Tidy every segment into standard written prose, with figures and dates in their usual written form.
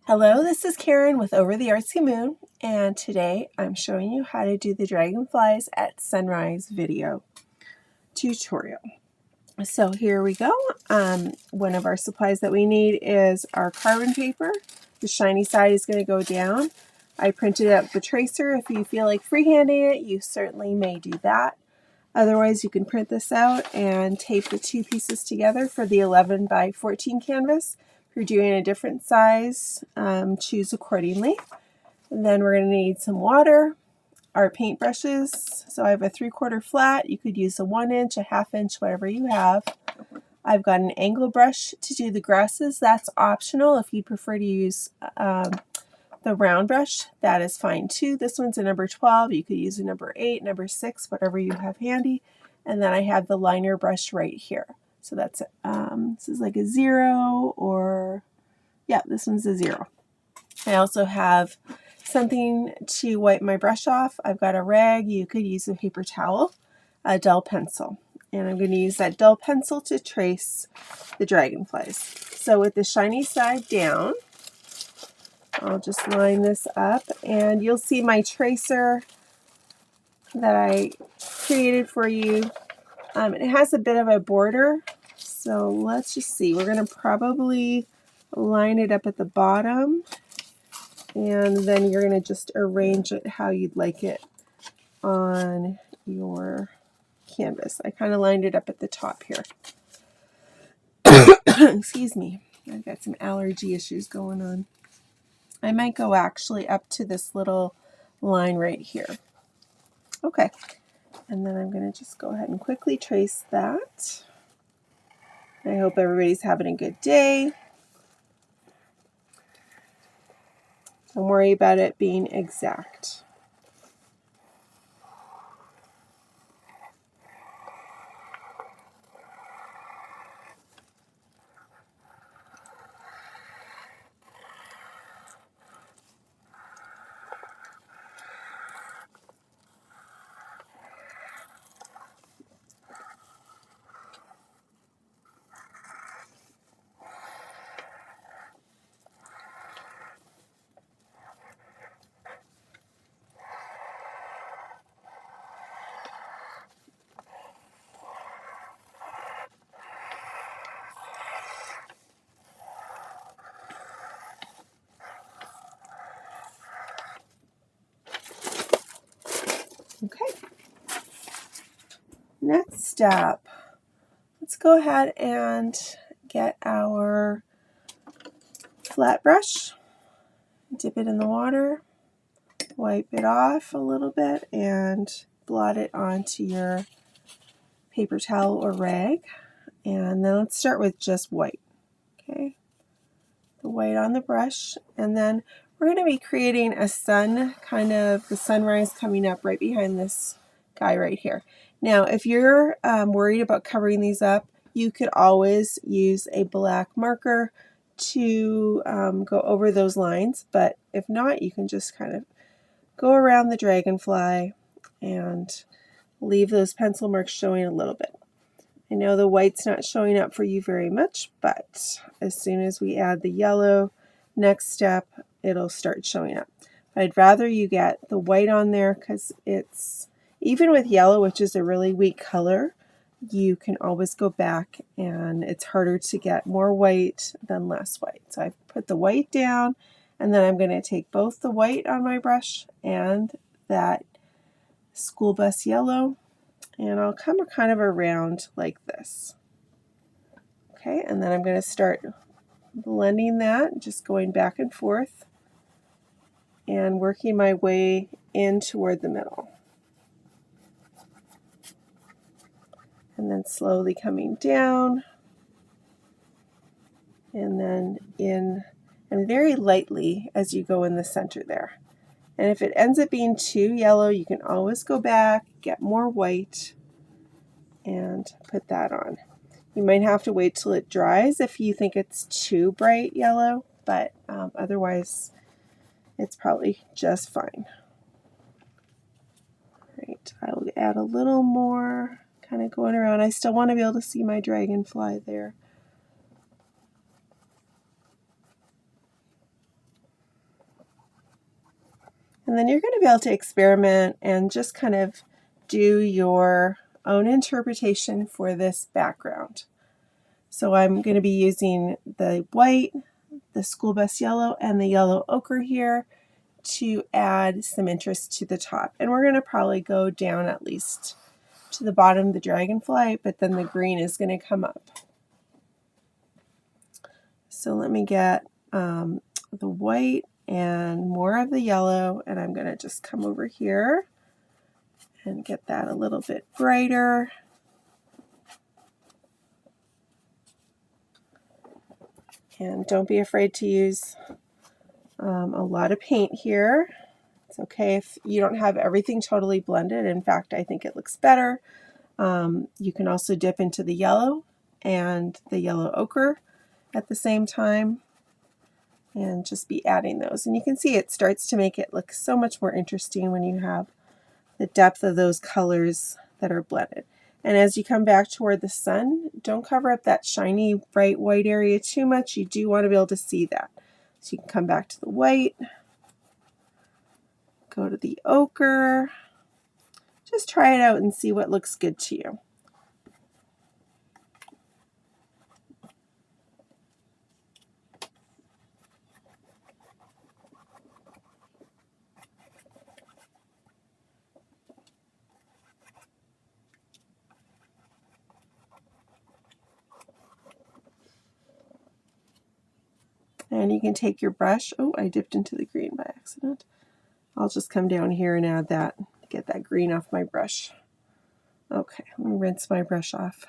Hello, this is Karen with Over the Artsy Moon, and today I'm showing you how to do the Dragonflies at Sunrise video tutorial. So here we go. One of our supplies that we need is our carbon paper. The shiny side is going to go down. I printed up the tracer. If you feel like freehanding it, you certainly may do that. Otherwise, you can print this out and tape the two pieces together for the 11 by 14 canvas. If you're doing a different size, choose accordingly. And then we're going to need some water, our paintbrushes. So I have a 3/4 flat. You could use a 1 inch, a 1/2 inch, whatever you have. I've got an angle brush to do the grasses. That's optional. If you prefer to use the round brush, that is fine too. This one's a number 12. You could use a number 8, number 6, whatever you have handy. And then I have the liner brush right here. So that's this is like a 0, or yeah, this one's a 0. I also have something to wipe my brush off. I've got a rag. You could use a paper towel, a dull pencil. And I'm going to use that dull pencil to trace the dragonflies. So with the shiny side down, I'll just line this up, and you'll see my tracer that I created for you. It has a bit of a border, so let's just see. We're going to probably line it up at the bottom, and then you're going to just arrange it how you'd like it on your canvas. I kind of lined it up at the top here. Excuse me, I've got some allergy issues going on. I might go actually up to this little line right here. Okay, and then I'm going to just go ahead and quickly trace that. I hope everybody's having a good day. Don't worry about it being exact. Okay. Next step, let's go ahead and get our flat brush, dip it in the water, wipe it off a little bit, and blot it onto your paper towel or rag. And then let's start with just white. Okay, the white on the brush, and then we're going to be creating a sun, kind of the sunrise coming up right behind this guy right here. Now, if you're worried about covering these up, you could always use a black marker to go over those lines, but if not, you can just kind of go around the dragonfly and leave those pencil marks showing a little bit. I know the white's not showing up for you very much, but as soon as we add the yellow, next step, it'll start showing up. I'd rather you get the white on there, because it's, even with yellow, which is a really weak color, you can always go back and it's harder to get more white than less white. So I've put the white down, and then I'm going to take both the white on my brush and that school bus yellow, and I'll come kind of around like this. Okay, and then I'm going to start blending that, just going back and forth and working my way in toward the middle. And then slowly coming down, and then in, and very lightly as you go in the center there. And if it ends up being too yellow, you can always go back, get more white, and put that on. You might have to wait till it dries if you think it's too bright yellow, but otherwise it's probably just fine. Right, I'll add a little more, kind of going around. I still want to be able to see my dragonfly there. And then you're going to be able to experiment and just kind of do your own interpretation for this background. So I'm going to be using the white, the school bus yellow, and the yellow ochre here to add some interest to the top. And we're going to probably go down at least to the bottom of the dragonfly, but then the green is going to come up. So let me get the white and more of the yellow, and I'm going to just come over here and get that a little bit brighter. And don't be afraid to use a lot of paint here. It's okay if you don't have everything totally blended. In fact, I think it looks better. You can also dip into the yellow and the yellow ochre at the same time and just be adding those. And you can see it starts to make it look so much more interesting when you have the depth of those colors that are blended. And as you come back toward the sun, don't cover up that shiny bright white area too much. You do want to be able to see that. So you can come back to the white, go to the ochre, just try it out and see what looks good to you. And you can take your brush. Oh, I dipped into the green by accident. I'll just come down here and add that, get that green off my brush. Okay, let me rinse my brush off.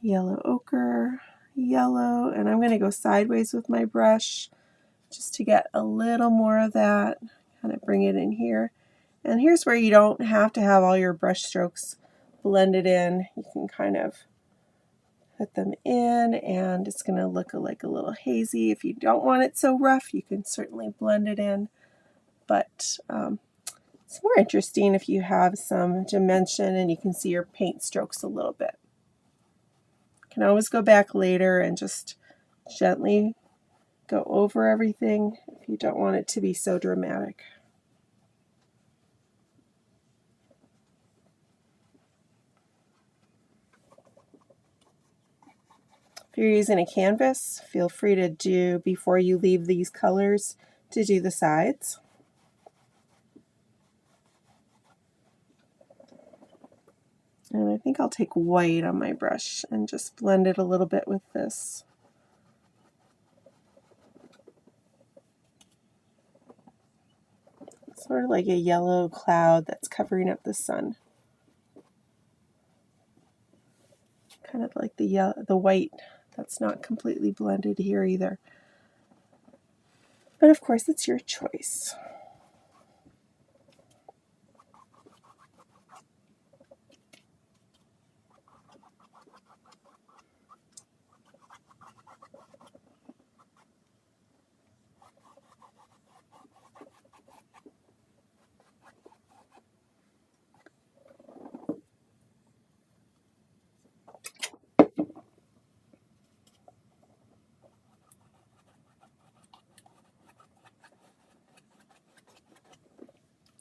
Yellow ochre, yellow, and I'm going to go sideways with my brush just to get a little more of that, kind of bring it in here. And here's where you don't have to have all your brush strokes blended in. You can kind of put them in and it's going to look like a little hazy. If you don't want it so rough, you can certainly blend it in, but it's more interesting if you have some dimension and you can see your paint strokes a little bit. You can always go back later and just gently go over everything if you don't want it to be so dramatic. If you're using a canvas, feel free to do, before you leave these colors, to do the sides. And I think I'll take white on my brush and just blend it a little bit with this. Sort of like a yellow cloud that's covering up the sun. Kind of like the white that's not completely blended here either. But of course, it's your choice.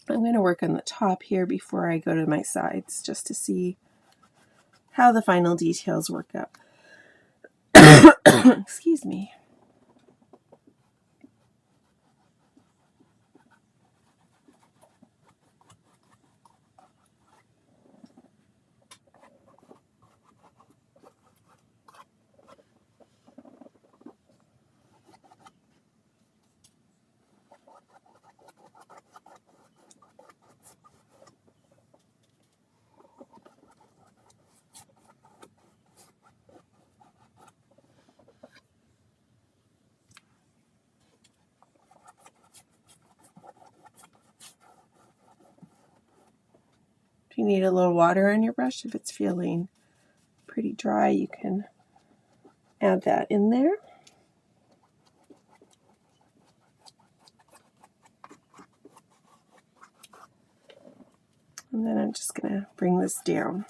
I'm going to work on the top here before I go to my sides, just to see how the final details work up. Excuse me. If you need a little water on your brush, if it's feeling pretty dry, you can add that in there. And then I'm just going to bring this down.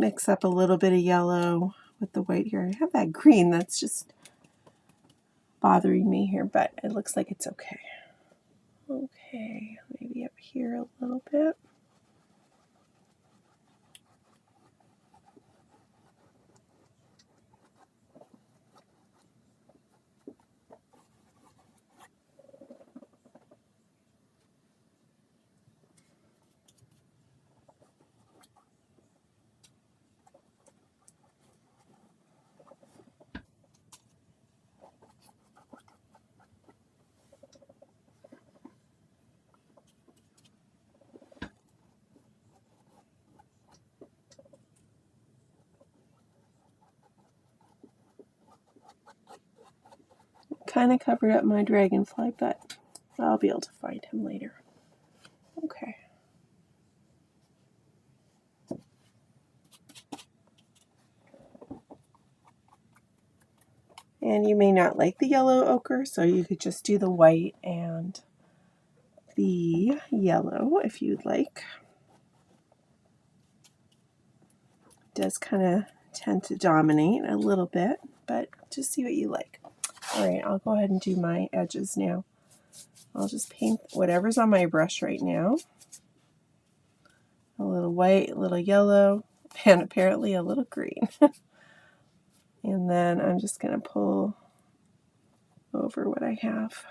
mix up a little bit of yellow with the white here. I have that green that's just bothering me here, but it looks like it's okay. Okay, maybe up here a little bit. Kind of covered up my dragonfly, but I'll be able to find him later. Okay. And you may not like the yellow ochre, so you could just do the white and the yellow if you'd like. It does kind of tend to dominate a little bit, but just see what you like. All right, I'll go ahead and do my edges now. I'll just paint whatever's on my brush right now. A little white, a little yellow, and apparently a little green. And then I'm just going to pull over what I have.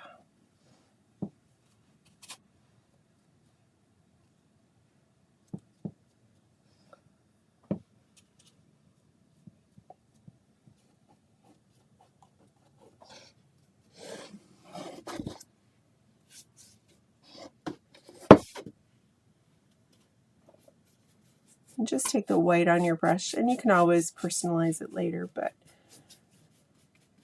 And just take the white on your brush, and you can always personalize it later, but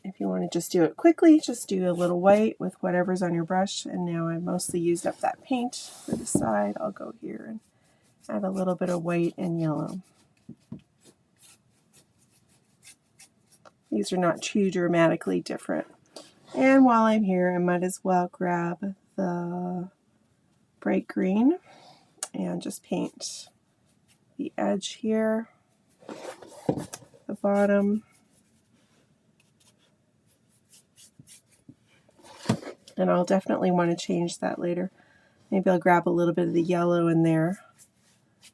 if you want to just do it quickly, just do a little white with whatever's on your brush. And now I've mostly used up that paint for the side. I'll go here and add a little bit of white and yellow. These are not too dramatically different. And while I'm here, I might as well grab the bright green and just paint the edge here, the bottom, and I'll definitely want to change that later. Maybe I'll grab a little bit of the yellow in there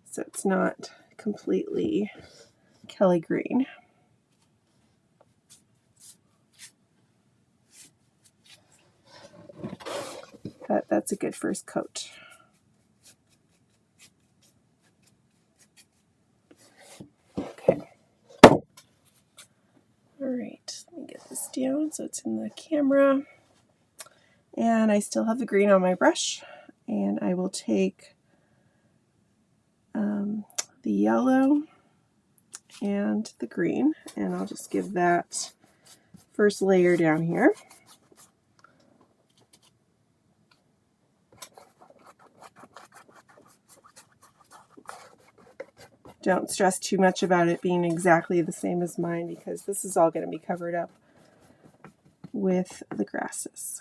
so it's not completely Kelly green. But that's a good first coat. Okay. All right, let me get this down so it's in the camera. And I still have the green on my brush, and I will take the yellow and the green, and I'll just give that first layer down here. Don't stress too much about it being exactly the same as mine, because this is all going to be covered up with the grasses.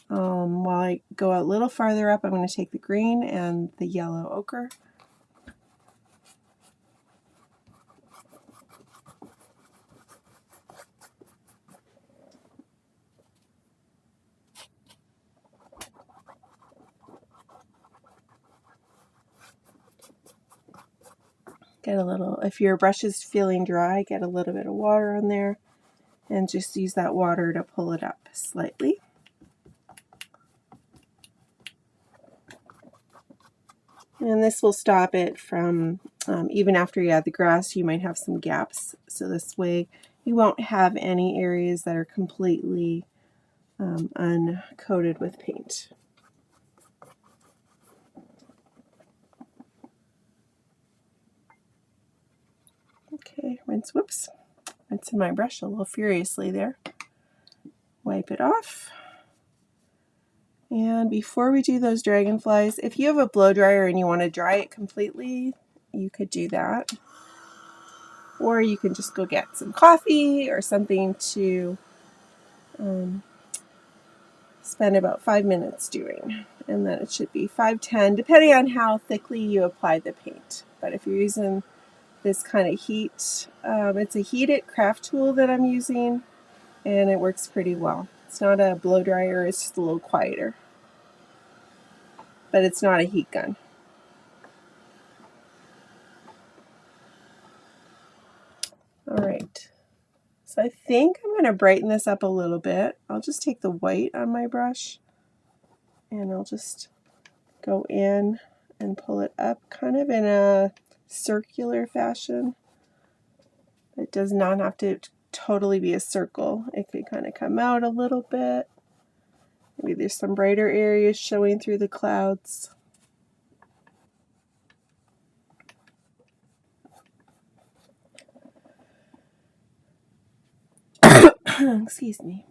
While I go a little farther up, I'm going to take the green and the yellow ochre. Get a little, if your brush is feeling dry, get a little bit of water on there and just use that water to pull it up slightly. And this will stop it from, even after you add the grass, you might have some gaps. So this way you won't have any areas that are completely uncoated with paint. Okay, rinse in my brush a little furiously there. Wipe it off. And before we do those dragonflies, if you have a blow dryer and you want to dry it completely, you could do that. Or you can just go get some coffee or something to spend about 5 minutes doing. And then it should be 5-10, depending on how thickly you apply the paint. But if you're using this kind of heat. It's a heated craft tool that I'm using, and it works pretty well. It's not a blow dryer, it's just a little quieter. But it's not a heat gun. Alright, so I think I'm going to brighten this up a little bit. I'll just take the white on my brush and I'll just go in and pull it up kind of in a circular fashion. It does not have to totally be a circle. It could kind of come out a little bit. Maybe there's some brighter areas showing through the clouds. Excuse me.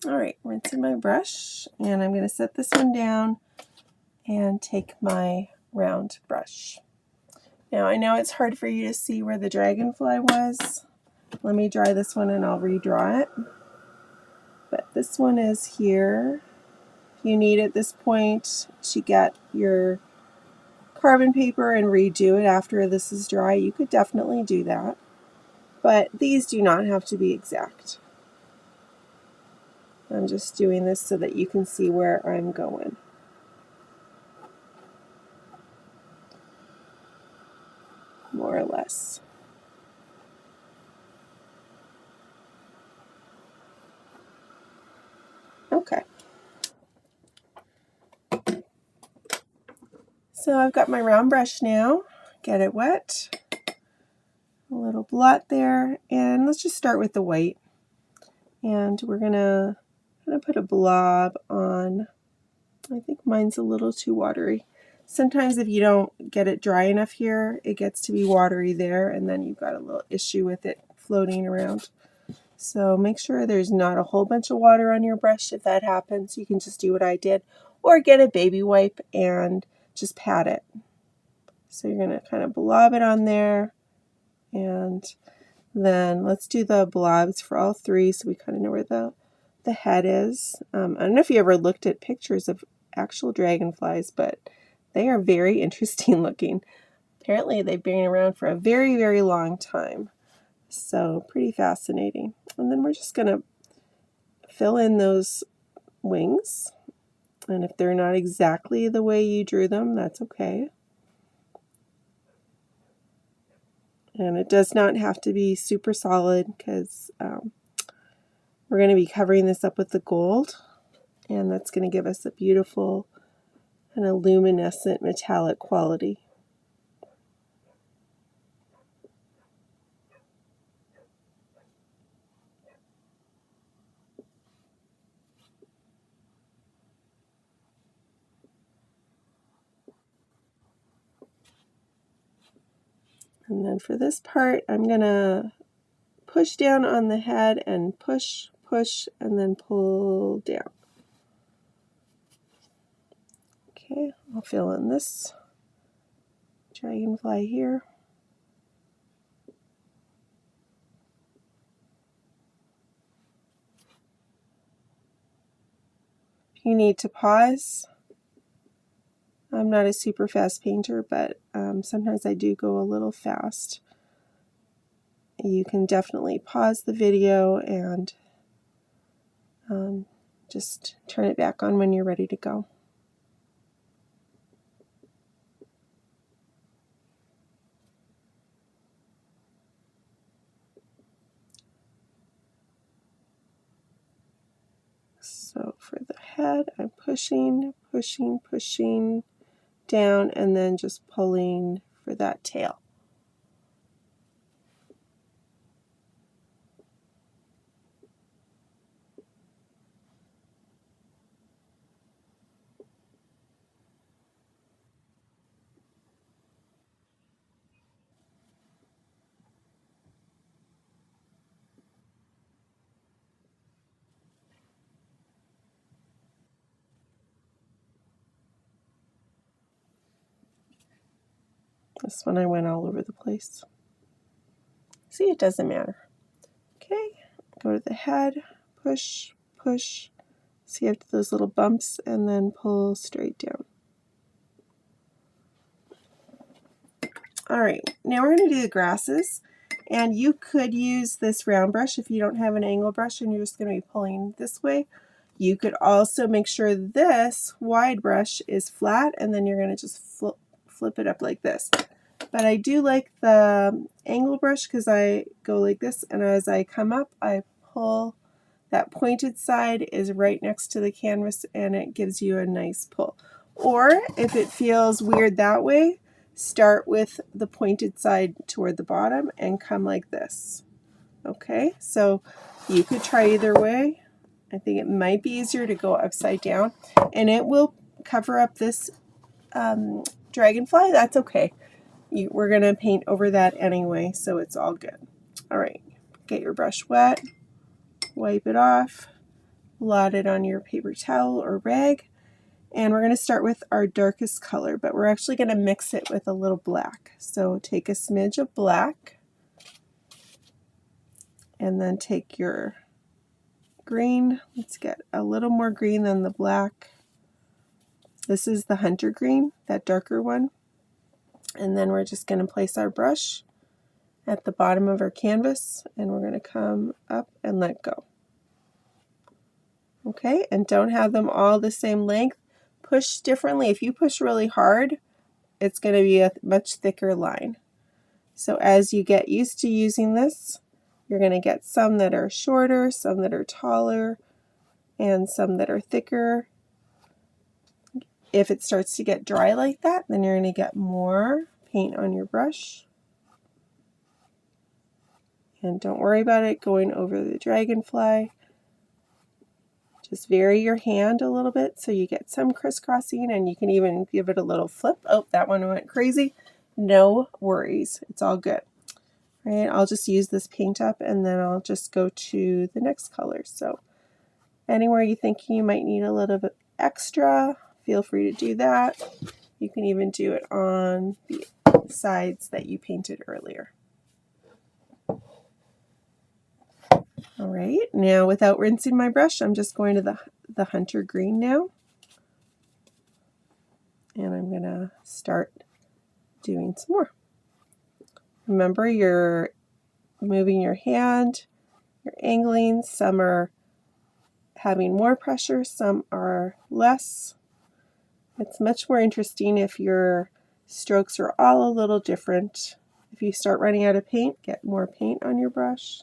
Alright, rinsing my brush, and I'm going to set this one down and take my round brush. Now I know it's hard for you to see where the dragonfly was. Let me dry this one and I'll redraw it. But this one is here. If you need at this point to get your carbon paper and redo it after this is dry, you could definitely do that. But these do not have to be exact. I'm just doing this so that you can see where I'm going. More or less. Okay. So I've got my round brush now. Get it wet. A little blot there. And let's just start with the white. And we're going to put a blob on. I think mine's a little too watery. Sometimes if you don't get it dry enough here, it gets to be watery there, and then you've got a little issue with it floating around. So make sure there's not a whole bunch of water on your brush. If that happens, you can just do what I did, or get a baby wipe and just pat it. So you're going to kind of blob it on there, and then let's do the blobs for all three so we kind of know where the head is. I don't know if you ever looked at pictures of actual dragonflies, but they are very interesting looking. Apparently they've been around for a very, very long time. So pretty fascinating. And then we're just going to fill in those wings. And if they're not exactly the way you drew them, that's okay. And it does not have to be super solid because we're going to be covering this up with the gold. And that's going to give us a beautiful and a luminescent metallic quality. And then for this part, I'm going to push down on the head and push, push, and then pull down. Okay, I'll fill in this dragonfly here. If you need to pause, I'm not a super fast painter, but sometimes I do go a little fast. You can definitely pause the video and just turn it back on when you're ready to go. So for the head, I'm pushing, pushing, pushing down, and then just pulling for that tail. This one I went all over the place. See, it doesn't matter. Okay, go to the head, push, push, see after those little bumps, and then pull straight down. All right, now we're going to do the grasses. And you could use this round brush if you don't have an angle brush and you're just going to be pulling this way. You could also make sure this wide brush is flat, and then you're going to just flip it up like this. But I do like the angle brush because I go like this, and as I come up, I pull. That pointed side is right next to the canvas, and it gives you a nice pull. Or if it feels weird that way, start with the pointed side toward the bottom and come like this. Okay, so you could try either way. I think it might be easier to go upside down, and it will cover up this dragonfly. That's okay. We're going to paint over that anyway, so it's all good. All right, get your brush wet, wipe it off, blot it on your paper towel or rag, and we're going to start with our darkest color, but we're actually going to mix it with a little black. So take a smidge of black, and then take your green. Let's get a little more green than the black. This is the hunter green, that darker one. And then we're just going to place our brush at the bottom of our canvas, and we're going to come up and let go. Okay, and don't have them all the same length. Push differently. If you push really hard, it's going to be a much thicker line. So as you get used to using this, you're going to get some that are shorter, some that are taller, and some that are thicker. If it starts to get dry like that, then you're going to get more paint on your brush. And don't worry about it going over the dragonfly. Just vary your hand a little bit so you get some crisscrossing, and you can even give it a little flip. Oh, that one went crazy. No worries. It's all good. All right, I'll just use this paint up, and then I'll just go to the next color. So anywhere you think you might need a little bit extra, feel free to do that. You can even do it on the sides that you painted earlier. All right, now without rinsing my brush, I'm just going to the hunter green now. And I'm going to start doing some more. Remember, you're moving your hand, you're angling. Some are having more pressure, some are less. It's much more interesting if your strokes are all a little different. If you start running out of paint, get more paint on your brush.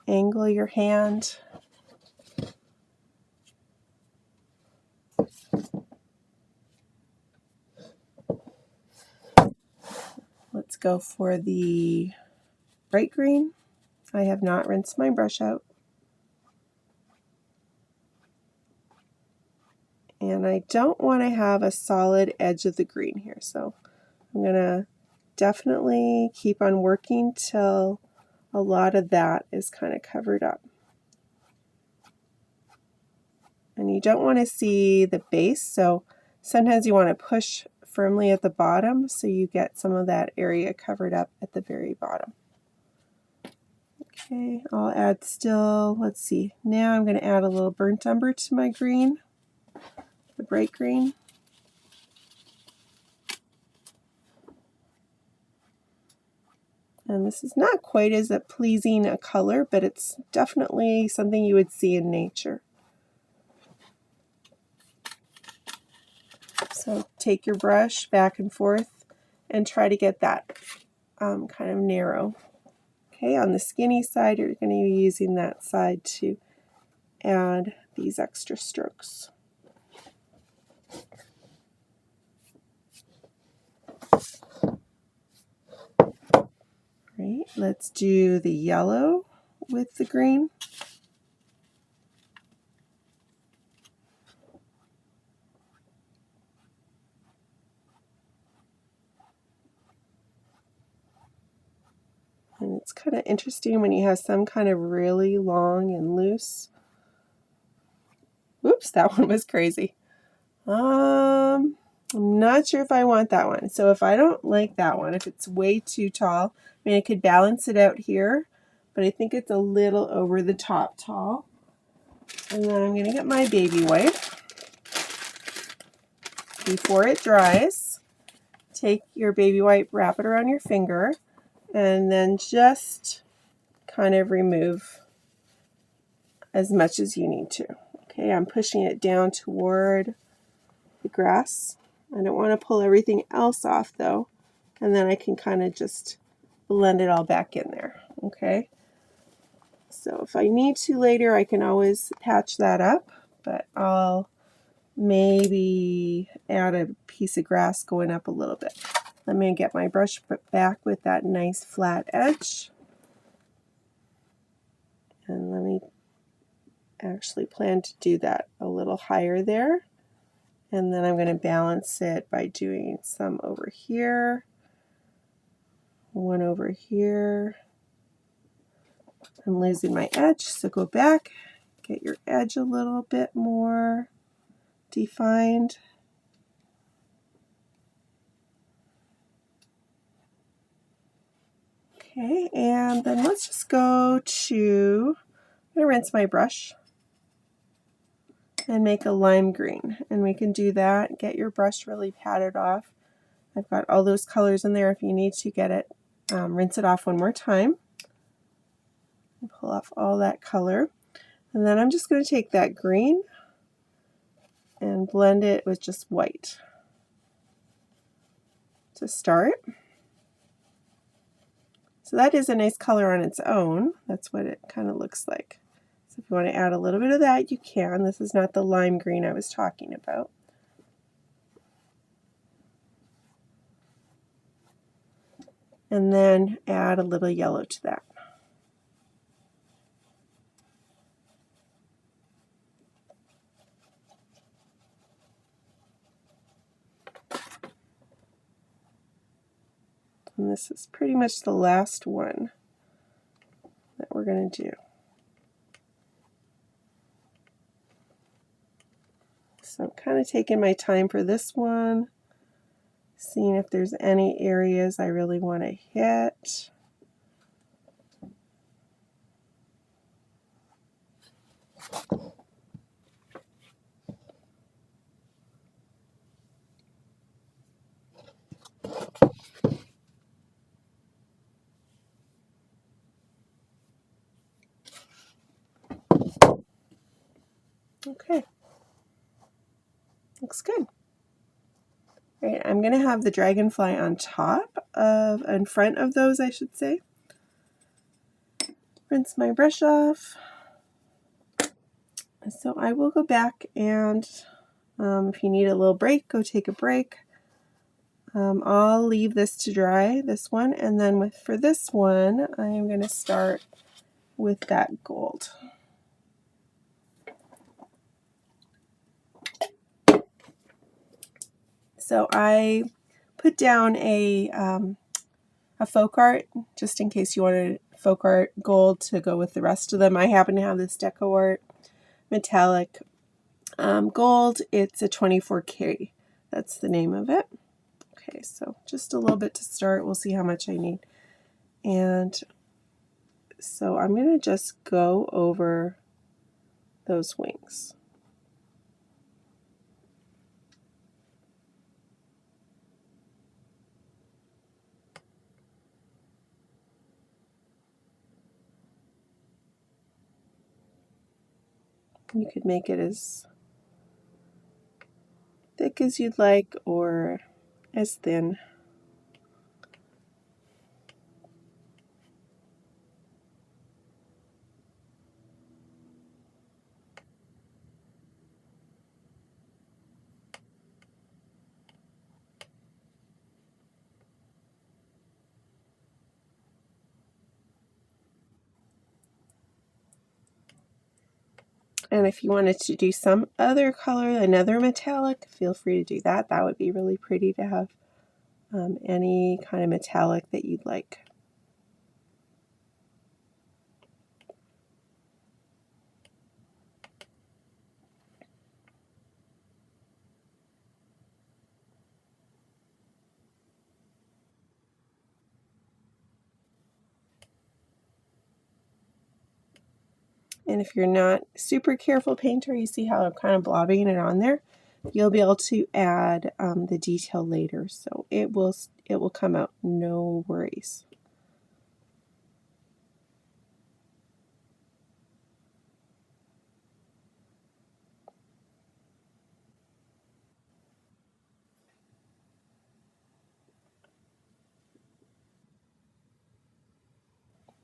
Angle your hand. Let's go for the bright green. I have not rinsed my brush out. And I don't want to have a solid edge of the green here, so I'm going to definitely keep on working till a lot of that is kind of covered up. And you don't want to see the base, so sometimes you want to push firmly at the bottom so you get some of that area covered up at the very bottom. Okay, I'll add still, let's see, now I'm going to add a little burnt umber to my green, the bright green. And this is not quite as pleasing a color, but it's definitely something you would see in nature. So take your brush back and forth and try to get that kind of narrow. Okay, on the skinny side, you're going to be using that side to add these extra strokes. Right, let's do the yellow with the green. And it's kind of interesting when you have some kind of really long and loose. Oops, that one was crazy. I'm not sure if I want that one. So if I don't like that one, if it's way too tall, I mean, I could balance it out here, but I think it's a little over the top tall. And then I'm going to get my baby wipe. before it dries, take your baby wipe, wrap it around your finger, and then just kind of remove as much as you need to. Okay, I'm pushing it down toward the grass. I don't want to pull everything else off though, and then I can kind of just blend it all back in there. Okay, so if I need to later, I can always patch that up, but I'll maybe add a piece of grass going up a little bit. Let me get my brush back with that nice flat edge, and let me actually plan to do that a little higher there, and then I'm going to balance it by doing some over here, one over here. I'm losing my edge, so go back, get your edge a little bit more defined. Okay, and then let's just go to, I'm going to rinse my brush and make a lime green, and we can do that. Get your brush really patted off. I've got all those colors in there if you need to get it. Rinse it off one more time. Pull off all that color, and then I'm just going to take that green and blend it with just white to start. So that is a nice color on its own. That's what it kind of looks like. So if you want to add a little bit of that, you can. This is not the lime green I was talking about. And then add a little yellow to that. And this is pretty much the last one that we're going to do. So I'm kind of taking my time for this one, seeing if there's any areas I really want to hit. Okay, looks good. All right, I'm going to have the dragonfly on top of, in front of those, I should say. Rinse my brush off. So I will go back and if you need a little break, go take a break. I'll leave this to dry, this one, and then for this one, I am going to start with that gold. So I put down a folk art, just in case you wanted folk art gold to go with the rest of them. I happen to have this Deco Art metallic gold. It's a 24K. That's the name of it. Okay, so just a little bit to start. We'll see how much I need. And so I'm going to just go over those wings. You could make it as thick as you'd like or as thin. And if you wanted to do some other color, another metallic, feel free to do that. That would be really pretty to have any kind of metallic that you'd like. And if you're not super careful painter, you see how I'm kind of blobbing it on there? you'll be able to add the detail later, so it will come out, no worries.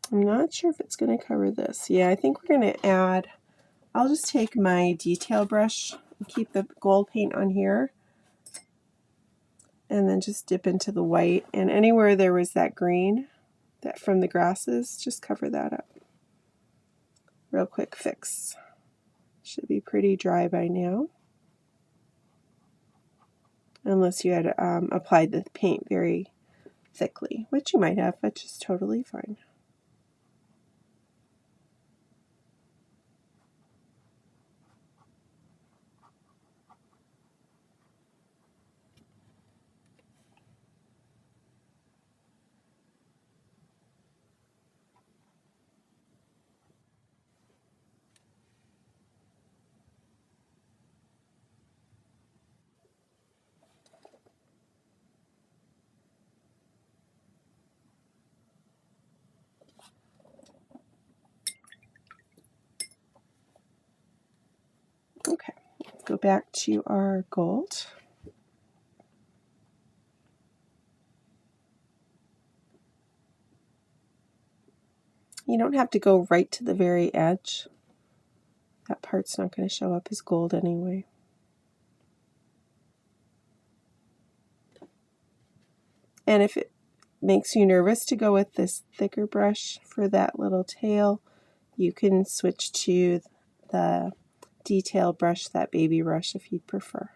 I'm not sure if it's going to cover this. Yeah, I think we're going to add, I'll just take my detail brush and keep the gold paint on here, and then just dip into the white, and anywhere there was that green that from the grasses, just cover that up. Real quick fix. Should be pretty dry by now, unless you had applied the paint very thickly, which you might have, which is totally fine. Okay, let's go back to our gold. You don't have to go right to the very edge. That part's not going to show up as gold anyway. And if it makes you nervous to go with this thicker brush for that little tail, you can switch to the detail brush, that baby brush, if you'd prefer.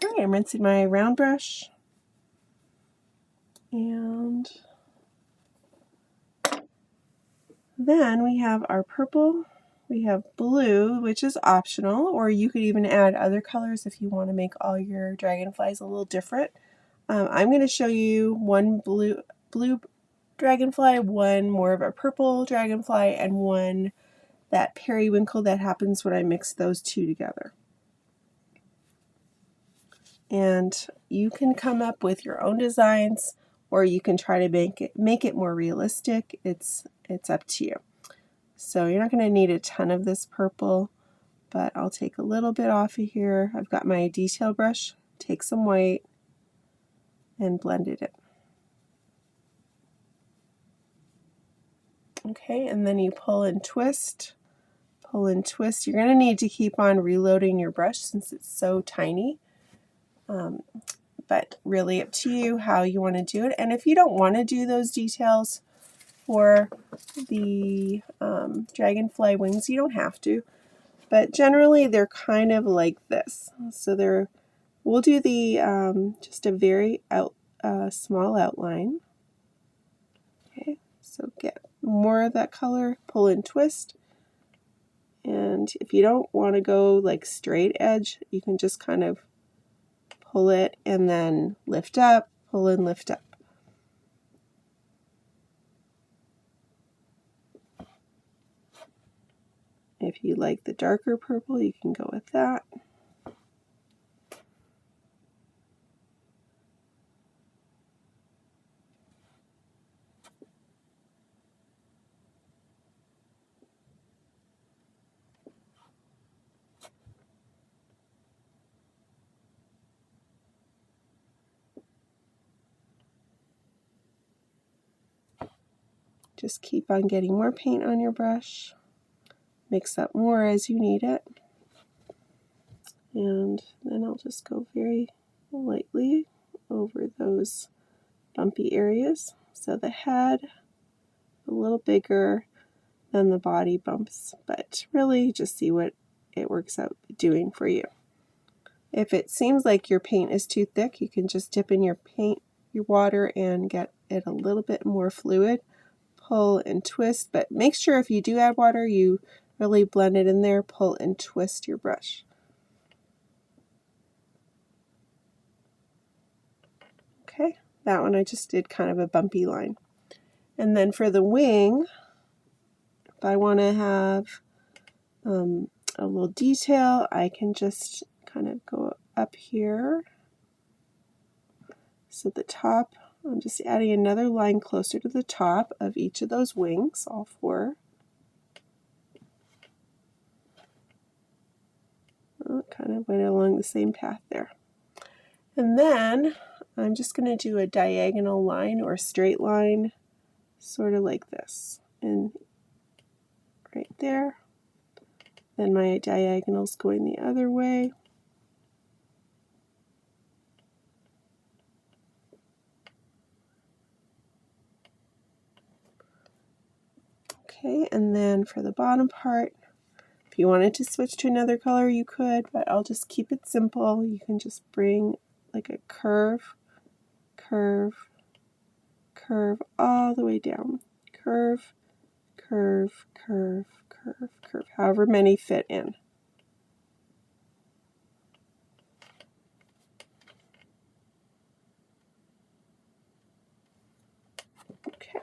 All right, I'm rinsing my round brush, and then we have our purple, we have blue, which is optional, or you could even add other colors if you want to make all your dragonflies a little different. I'm going to show you one blue dragonfly, one more of a purple dragonfly, and one that periwinkle that happens when I mix those two together. And you can come up with your own designs, or you can try to make it more realistic. It's up to you. So you're not going to need a ton of this purple, but I'll take a little bit off of here. I've got my detail brush, take some white and blended it. Okay, and then you pull and twist, pull and twist. You're going to need to keep on reloading your brush since it's so tiny. But really up to you how you want to do it. And if you don't want to do those details for the dragonfly wings, you don't have to. But generally they're kind of like this. So we'll do the just a very small outline. Okay, so get more of that color, pull and twist. And if you don't want to go like straight edge, you can just kind of pull it and then lift up, pull and lift up. If you like the darker purple, you can go with that. Just keep on getting more paint on your brush. Mix up more as you need it. And then I'll just go very lightly over those bumpy areas. So the head, a little bigger than the body bumps, but really just see what it works out doing for you. If it seems like your paint is too thick, you can just dip in your water and get it a little bit more fluid. Pull and twist, but make sure if you do add water, you really blend it in there, pull and twist your brush. Okay, that one I just did kind of a bumpy line. And then for the wing, if I want to have a little detail, I can just kind of go up here. So the top, I'm just adding another line closer to the top of each of those wings, all four. Oh, kind of went along the same path there. And then I'm just going to do a diagonal line or a straight line, sort of like this. And right there. Then my diagonal's going the other way. Okay, and then for the bottom part, if you wanted to switch to another color, you could, but I'll just keep it simple. You can just bring like a curve, curve, curve all the way down. Curve, curve, curve, curve, curve, however many fit in. Okay.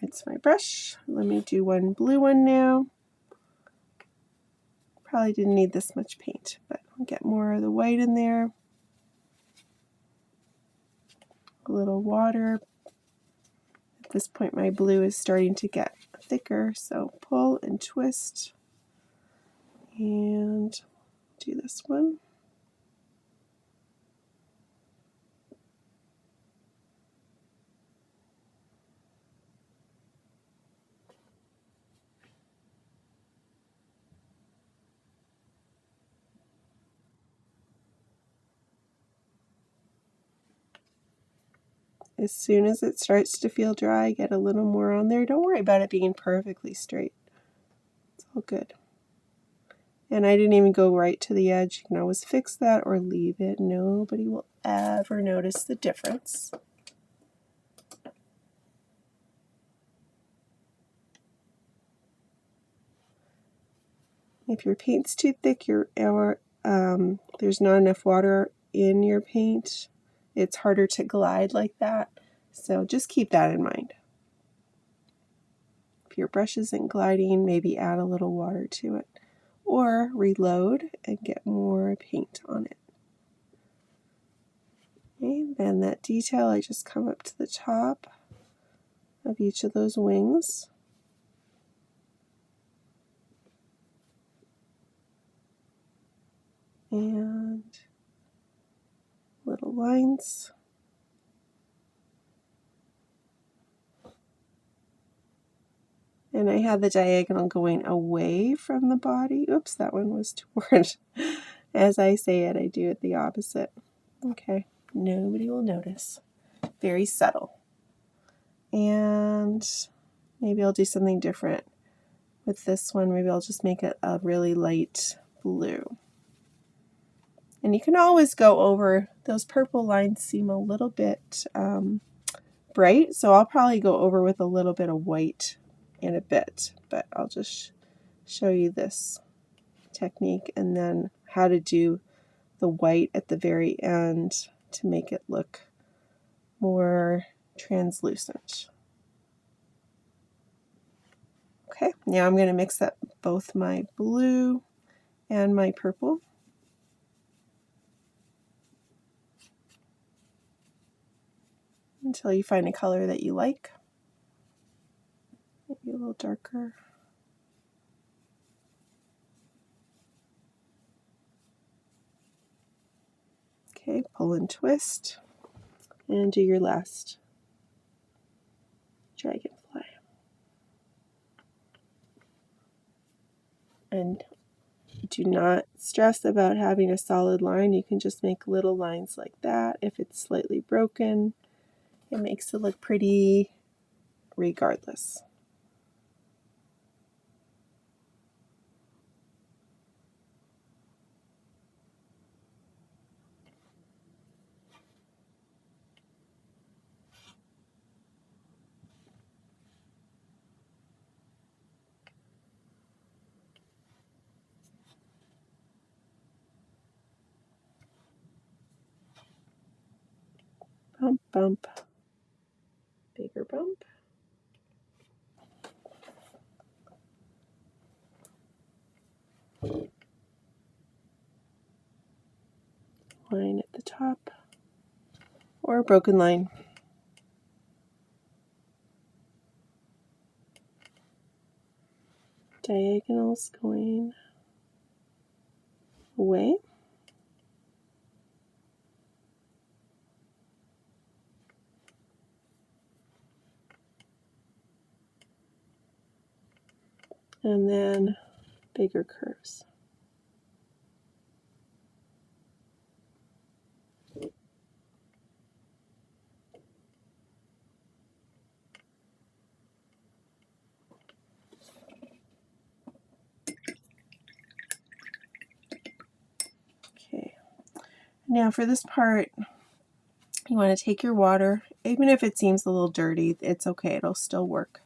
Rinse my brush. Let me do one blue one now. Probably didn't need this much paint, but I'll get more of the white in there. A little water. At this point my blue is starting to get thicker, so pull and twist. And do this one. As soon as it starts to feel dry, get a little more on there. Don't worry about it being perfectly straight. It's all good. And I didn't even go right to the edge. You can always fix that or leave it. Nobody will ever notice the difference. If your paint's too thick, there's not enough water in your paint, it's harder to glide like that. So just keep that in mind. If your brush isn't gliding, maybe add a little water to it. Or reload and get more paint on it. Okay, then that detail, I just come up to the top of each of those wings. And little lines. And I have the diagonal going away from the body. Oops, that one was toward. As I say it, I do it the opposite. Okay, nobody will notice. Very subtle. And maybe I'll do something different with this one. Maybe I'll just make it a really light blue. And you can always go over, those purple lines seem a little bit bright, so I'll probably go over with a little bit of white in a bit, but I'll just show you this technique and then how to do the white at the very end to make it look more translucent. Okay, now I'm going to mix up both my blue and my purple. Until you find a color that you like. Maybe a little darker. Okay, pull and twist, and do your last dragonfly. And do not stress about having a solid line. You can just make little lines like that. If it's slightly broken, it makes it look pretty regardless. Bump, bump, bigger bump. Line at the top, or a broken line. Diagonals going away. And then bigger curves. Okay, now for this part, you want to take your water, even if it seems a little dirty, it's okay, it'll still work.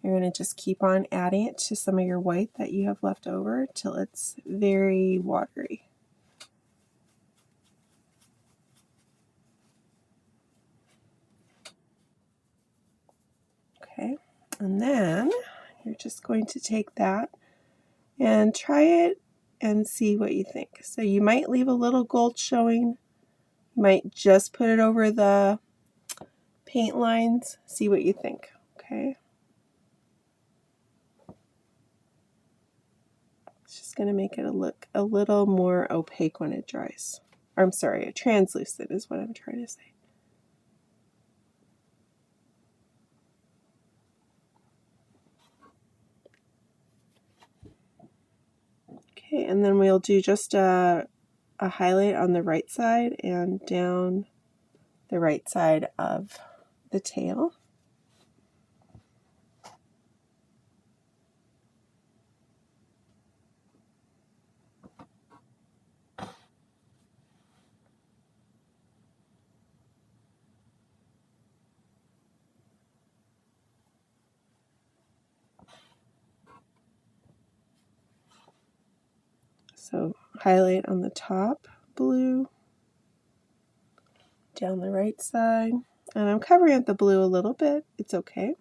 You're going to just keep on adding it to some of your white that you have left over till it's very watery. Okay, and then you're just going to take that and try it and see what you think. So you might leave a little gold showing, you might just put it over the paint lines, see what you think. Okay, it's just going to make it look a little more opaque when it dries. I'm sorry, translucent is what I'm trying to say. Okay, and then we'll do just a highlight on the right side and down the right side of the tail. So highlight on the top blue, down the right side, and I'm covering up the blue a little bit, it's okay.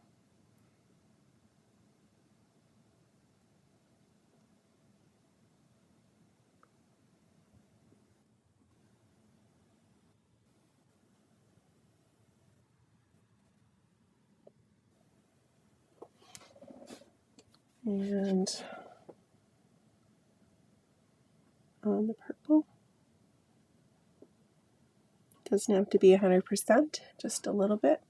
And on the purple, doesn't have to be 100%, just a little bit.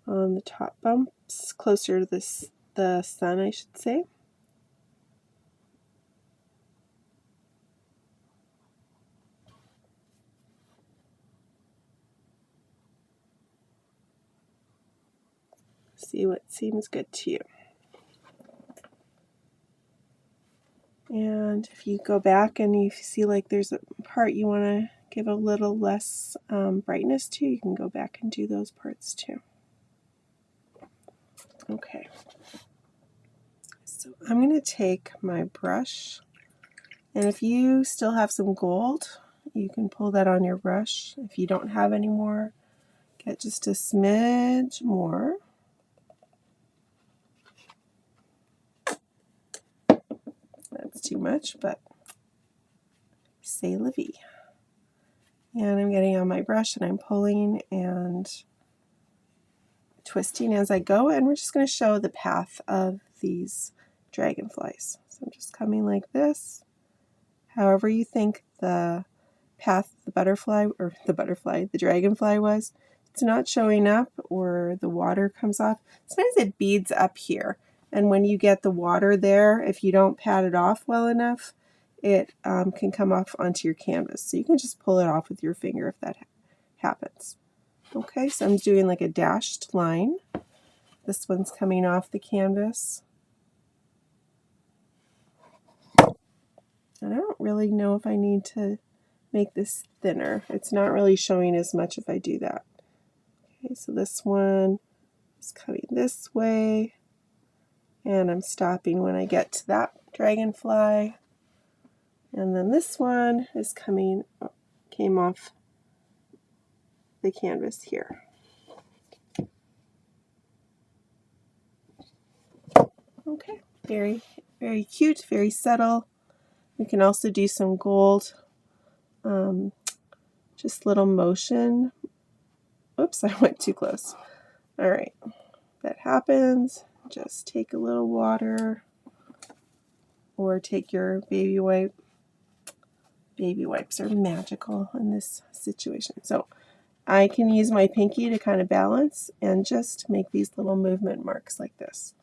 On the top bumps, closer to the sun, I should say. See what seems good to you. And if you go back and you see like there's a part you want to give a little less brightness to, you can go back and do those parts too. Okay, so I'm going to take my brush, and if you still have some gold, you can pull that on your brush. If you don't have any more, get just a smidge more. That's too much, but c'est la vie. And I'm getting on my brush and I'm pulling and twisting as I go, and we're just going to show the path of these dragonflies. So I'm just coming like this. However you think the path the dragonfly was, it's not showing up or the water comes off, sometimes it beads up here. And when you get the water there, if you don't pat it off well enough, it can come off onto your canvas. So you can just pull it off with your finger if that happens. Okay, so I'm doing like a dashed line. This one's coming off the canvas. And I don't really know if I need to make this thinner. It's not really showing as much if I do that. Okay, so this one is coming this way, and I'm stopping when I get to that dragonfly. And then this one is came off the canvas here. Okay, very, very cute, very subtle. We can also do some gold, just little motion. Oops, I went too close. All right, that happens. Just take a little water or take your baby wipe. Baby wipes are magical in this situation. So I can use my pinky to kind of balance and just make these little movement marks like this.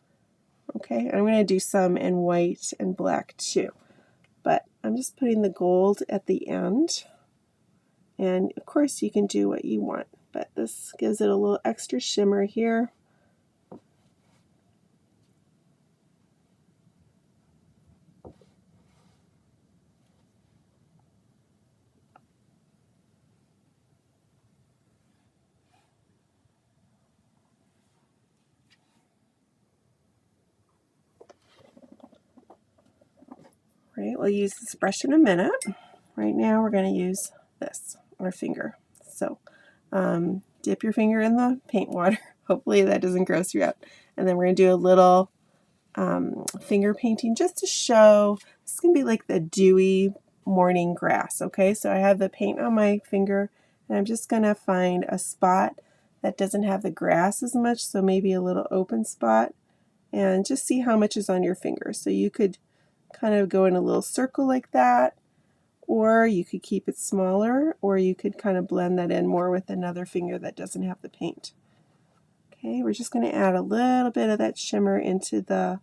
Okay, I'm going to do some in white and black too, but I'm just putting the gold at the end. And of course you can do what you want, but this gives it a little extra shimmer here. Right, we'll use this brush in a minute. Right now we're going to use this, our finger. So dip your finger in the paint water. Hopefully that doesn't gross you out. And then we're going to do a little finger painting just to show. This is going to be like the dewy morning grass. Okay, so I have the paint on my finger, and I'm just going to find a spot that doesn't have the grass as much, so maybe a little open spot, and just see how much is on your finger. So you could kind of go in a little circle like that, or you could keep it smaller, or you could kind of blend that in more with another finger that doesn't have the paint. Okay, we're just going to add a little bit of that shimmer into the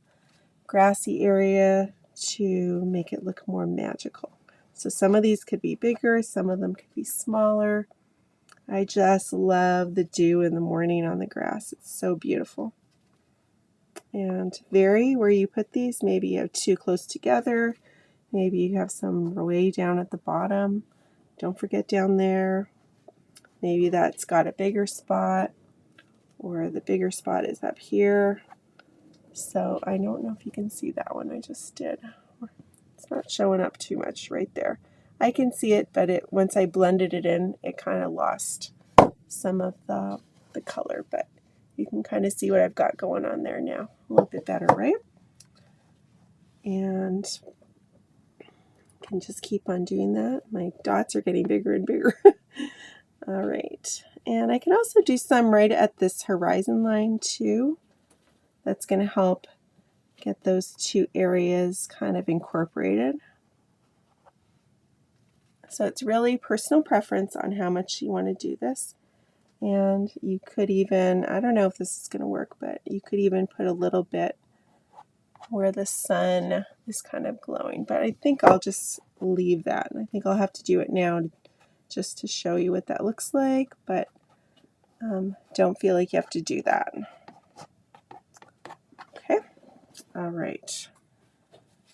grassy area to make it look more magical. So some of these could be bigger, some of them could be smaller. I just love the dew in the morning on the grass. It's so beautiful. And vary where you put these. Maybe you have two close together. Maybe you have some way down at the bottom. Don't forget down there. Maybe that's got a bigger spot, or the bigger spot is up here. So I don't know if you can see that one I just did. It's not showing up too much right there. I can see it, but once I blended it in, it kind of lost some of the color, but you can kind of see what I've got going on there now. A little bit better, right? And can just keep on doing that. My dots are getting bigger and bigger. All right, and I can also do some right at this horizon line too. That's going to help get those two areas kind of incorporated. So it's really personal preference on how much you want to do this. And you could even, I don't know if this is going to work, but you could even put a little bit where the sun is kind of glowing. But I think I'll just leave that. And I think I'll have to do it now just to show you what that looks like. But don't feel like you have to do that. Okay. All right.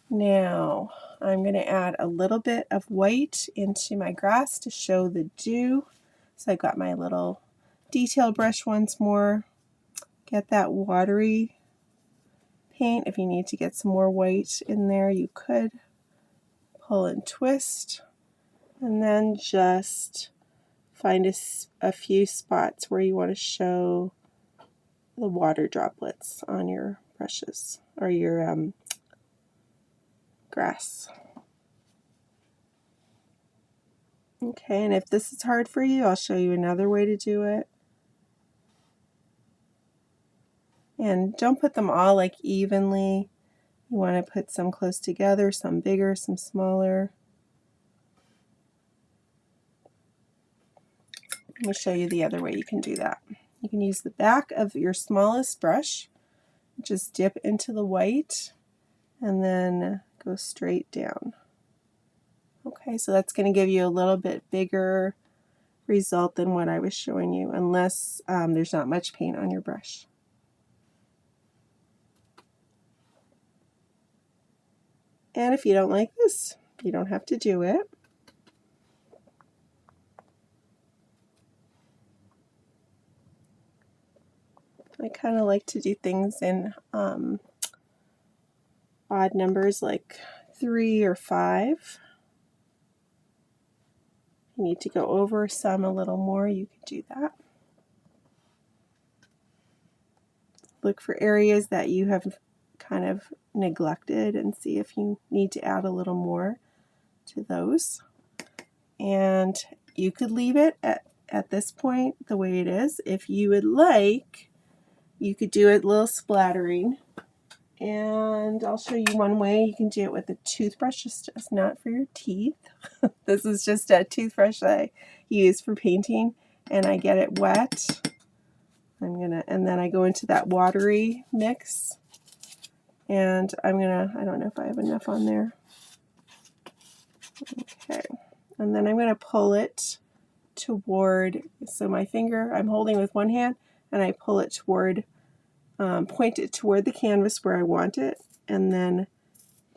Now I'm going to add a little bit of white into my grass to show the dew. So I've got my little detail brush once more. Get that watery paint. If you need to get some more white in there, you could pull and twist. And then just find a few spots where you want to show the water droplets on your brushes or your grass. Okay, and if this is hard for you, I'll show you another way to do it. And don't put them all like evenly. You want to put some close together, some bigger, some smaller. Let me show you the other way you can do that. You can use the back of your smallest brush, just dip into the white, and then go straight down. Okay, so that's going to give you a little bit bigger result than what I was showing you, unless there's not much paint on your brush. And if you don't like this, you don't have to do it. I kind of like to do things in odd numbers like 3 or 5. You need to go over some a little more, you can do that. Look for areas that you have kind of neglected and see if you need to add a little more to those. And you could leave it at this point the way it is. If you would like, you could do a little splattering. And I'll show you one way you can do it with a toothbrush, just not for your teeth. This is just a toothbrush that I use for painting, and I get it wet. And then I go into that watery mix, and I don't know if I have enough on there. Okay, and then I'm gonna pull it toward, so my finger I'm holding with one hand, and I pull it toward, point it toward the canvas where I want it, and then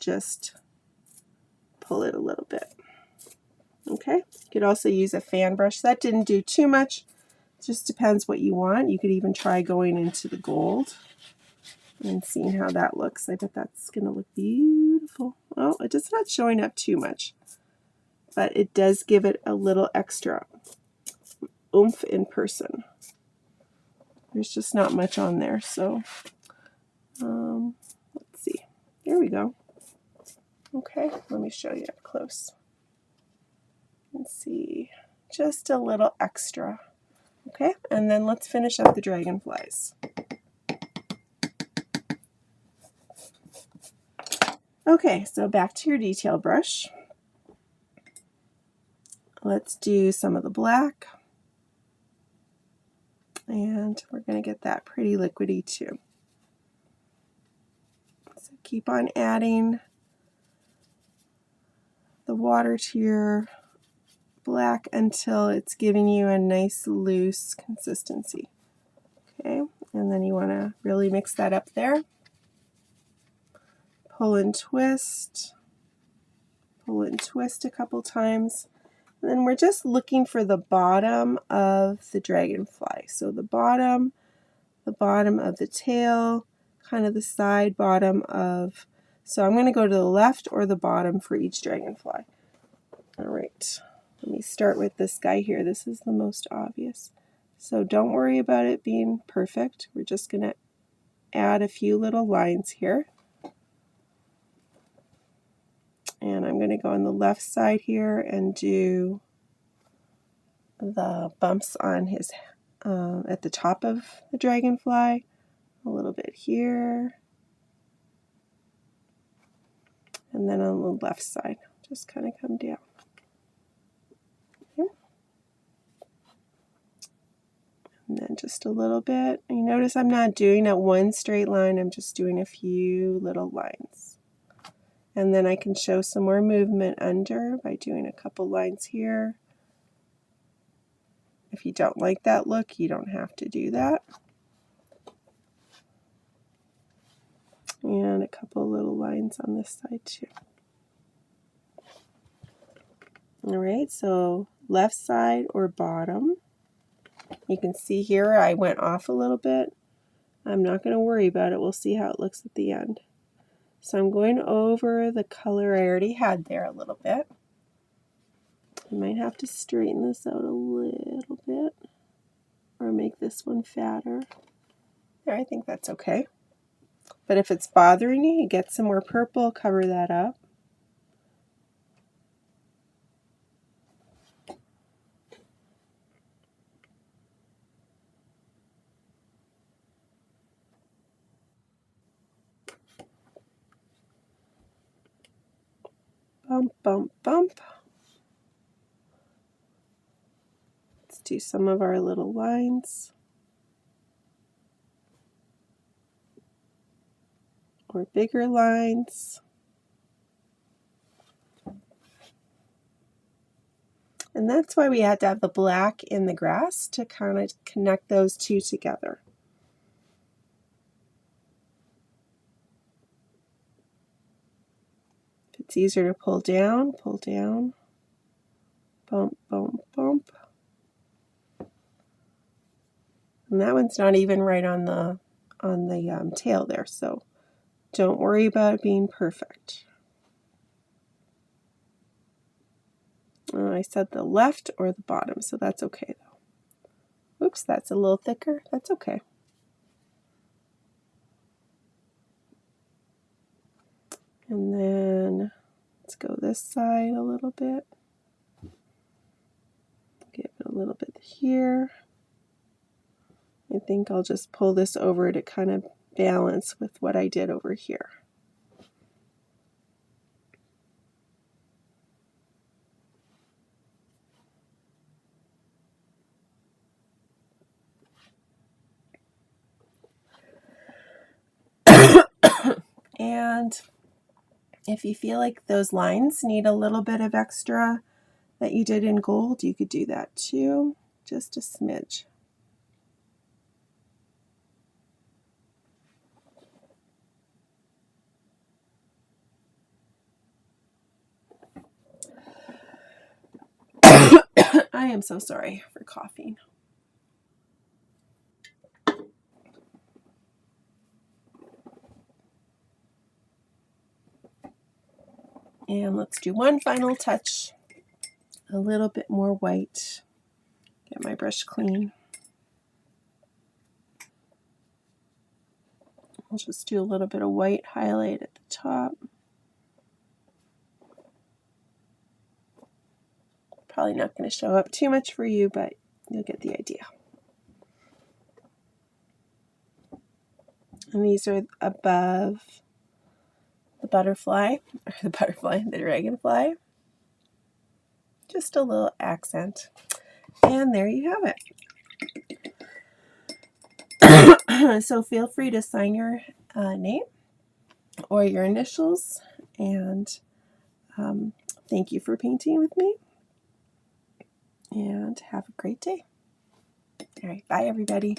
just pull it a little bit. Okay, you could also use a fan brush. That didn't do too much. It just depends what you want. You could even try going into the gold and seeing how that looks. I bet that's going to look beautiful. Oh, it's just not showing up too much, but it does give it a little extra oomph in person. There's just not much on there, so let's see. There we go. Okay, let me show you up close. Let's see, just a little extra. Okay, and then let's finish up the dragonflies. Okay, so back to your detail brush. Let's do some of the black. And we're going to get that pretty liquidy too. So keep on adding the water to your black until it's giving you a nice loose consistency. Okay, and then you want to really mix that up there. Pull and twist a couple times. And then we're just looking for the bottom of the dragonfly. So the bottom of the tail, kind of the side bottom of, so I'm going to go to the left or the bottom for each dragonfly. All right, let me start with this guy here. This is the most obvious. So don't worry about it being perfect. We're just going to add a few little lines here. And I'm going to go on the left side here and do the bumps on his at the top of the dragonfly, a little bit here, and then on the left side, just kind of come down. Okay. And then just a little bit. And you notice I'm not doing it one straight line, I'm just doing a few little lines. And then I can show some more movement under by doing a couple lines here. If you don't like that look, you don't have to do that. And a couple little lines on this side too. All right, so left side or bottom. You can see here I went off a little bit. I'm not going to worry about it. We'll see how it looks at the end. So I'm going over the color I already had there a little bit. You might have to straighten this out a little bit or make this one fatter. There, I think that's okay. But if it's bothering you, you get some more purple, cover that up. Bump, bump, bump. Let's do some of our little lines. Or bigger lines. And that's why we had to have the black in the grass to kind of connect those two together. If it's easier to pull down, bump, bump, bump. And that one's not even right on the tail there, so don't worry about it being perfect. I said the left or the bottom, so that's okay though. Oops, that's a little thicker. That's okay. And then let's go this side a little bit. Give it a little bit here. I think I'll just pull this over to kind of balance with what I did over here. And if you feel like those lines need a little bit of extra that you did in gold, you could do that too, just a smidge. I am so sorry for coughing. And let's do one final touch, a little bit more white. Get my brush clean. I'll just do a little bit of white highlight at the top. Probably not going to show up too much for you, but you'll get the idea. And these are above the butterfly, or the dragonfly. Just a little accent. And there you have it. So feel free to sign your name or your initials. And thank you for painting with me. And have a great day. All right, bye everybody.